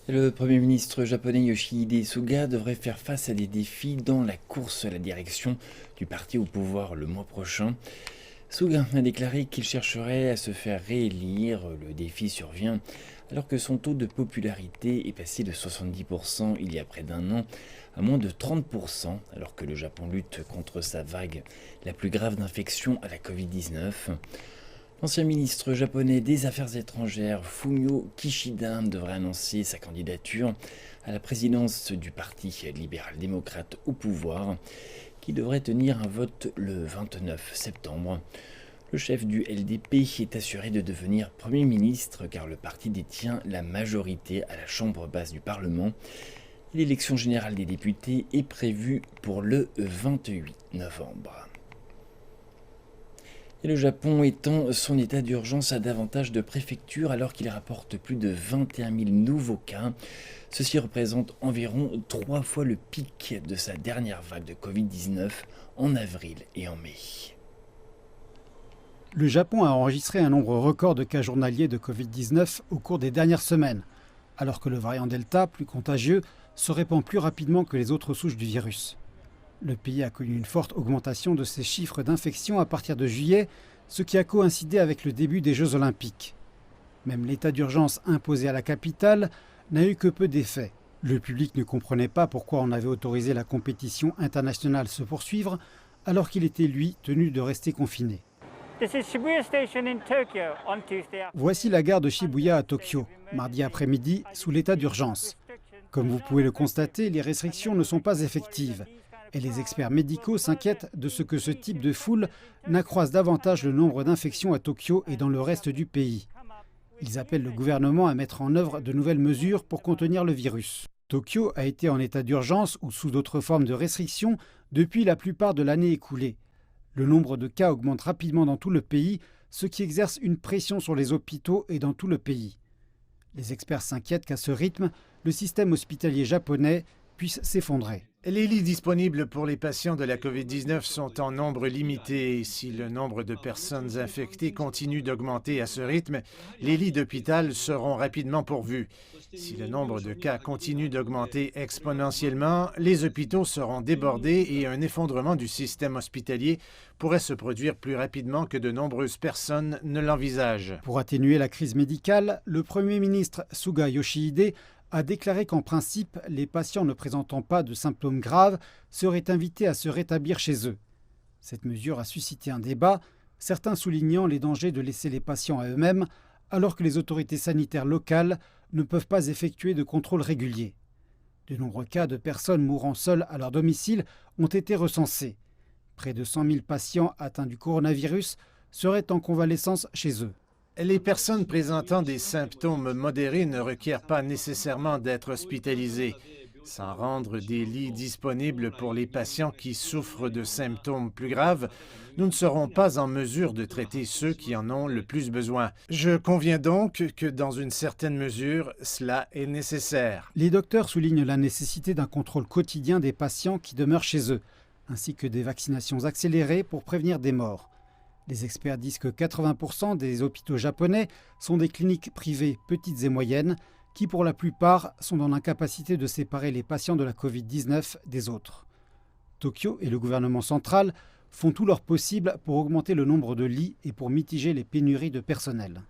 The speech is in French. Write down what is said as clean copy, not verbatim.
Le Premier ministre japonais Yoshihide Suga devrait faire face à des défis dans la course à la direction du parti au pouvoir le mois prochain. Suga a déclaré qu'il chercherait à se faire réélire. Le défi survient alors que son taux de popularité est passé de 70% il y a près d'un an à moins de 30%, alors que le Japon lutte contre sa vague la plus grave d'infection à la Covid-19. L'ancien ministre japonais des Affaires étrangères Fumio Kishida devrait annoncer sa candidature à la présidence du parti libéral-démocrate au pouvoir, qui devrait tenir un vote le 29 septembre. Le chef du LDP est assuré de devenir Premier ministre car le parti détient la majorité à la Chambre basse du Parlement. L'élection générale des députés est prévue pour le 28 novembre. Et le Japon étend son état d'urgence à davantage de préfectures alors qu'il rapporte plus de 21 000 nouveaux cas. Ceci représente environ 3 fois le pic de sa dernière vague de Covid-19 en avril et en mai. Le Japon a enregistré un nombre record de cas journaliers de Covid-19 au cours des dernières semaines, alors que le variant Delta, plus contagieux, se répand plus rapidement que les autres souches du virus. Le pays a connu une forte augmentation de ses chiffres d'infection à partir de juillet, ce qui a coïncidé avec le début des Jeux olympiques. Même l'état d'urgence imposé à la capitale n'a eu que peu d'effet. Le public ne comprenait pas pourquoi on avait autorisé la compétition internationale se poursuivre, alors qu'il était, lui, tenu de rester confiné. Voici la gare de Shibuya à Tokyo, mardi après-midi, sous l'état d'urgence. Comme vous pouvez le constater, les restrictions ne sont pas effectives. Et les experts médicaux s'inquiètent de ce que ce type de foule n'accroisse davantage le nombre d'infections à Tokyo et dans le reste du pays. Ils appellent le gouvernement à mettre en œuvre de nouvelles mesures pour contenir le virus. Tokyo a été en état d'urgence ou sous d'autres formes de restrictions depuis la plupart de l'année écoulée. Le nombre de cas augmente rapidement dans tout le pays, ce qui exerce une pression sur les hôpitaux et dans tout le pays. Les experts s'inquiètent qu'à ce rythme, le système hospitalier japonais puisse s'effondrer. Les lits disponibles pour les patients de la COVID-19 sont en nombre limité. Si le nombre de personnes infectées continue d'augmenter à ce rythme, les lits d'hôpital seront rapidement pourvus. Si le nombre de cas continue d'augmenter exponentiellement, les hôpitaux seront débordés et un effondrement du système hospitalier pourrait se produire plus rapidement que de nombreuses personnes ne l'envisagent. Pour atténuer la crise médicale, le Premier ministre Suga Yoshihide a déclaré qu'en principe, les patients ne présentant pas de symptômes graves seraient invités à se rétablir chez eux. Cette mesure a suscité un débat, certains soulignant les dangers de laisser les patients à eux-mêmes, alors que les autorités sanitaires locales ne peuvent pas effectuer de contrôles réguliers. De nombreux cas de personnes mourant seules à leur domicile ont été recensés. Près de 100 000 patients atteints du coronavirus seraient en convalescence chez eux. Les personnes présentant des symptômes modérés ne requièrent pas nécessairement d'être hospitalisées. Sans rendre des lits disponibles pour les patients qui souffrent de symptômes plus graves, nous ne serons pas en mesure de traiter ceux qui en ont le plus besoin. Je conviens donc que, dans une certaine mesure, cela est nécessaire. Les docteurs soulignent la nécessité d'un contrôle quotidien des patients qui demeurent chez eux, ainsi que des vaccinations accélérées pour prévenir des morts. Les experts disent que 80% des hôpitaux japonais sont des cliniques privées petites et moyennes qui, pour la plupart, sont dans l'incapacité de séparer les patients de la Covid-19 des autres. Tokyo et le gouvernement central font tout leur possible pour augmenter le nombre de lits et pour mitiger les pénuries de personnel.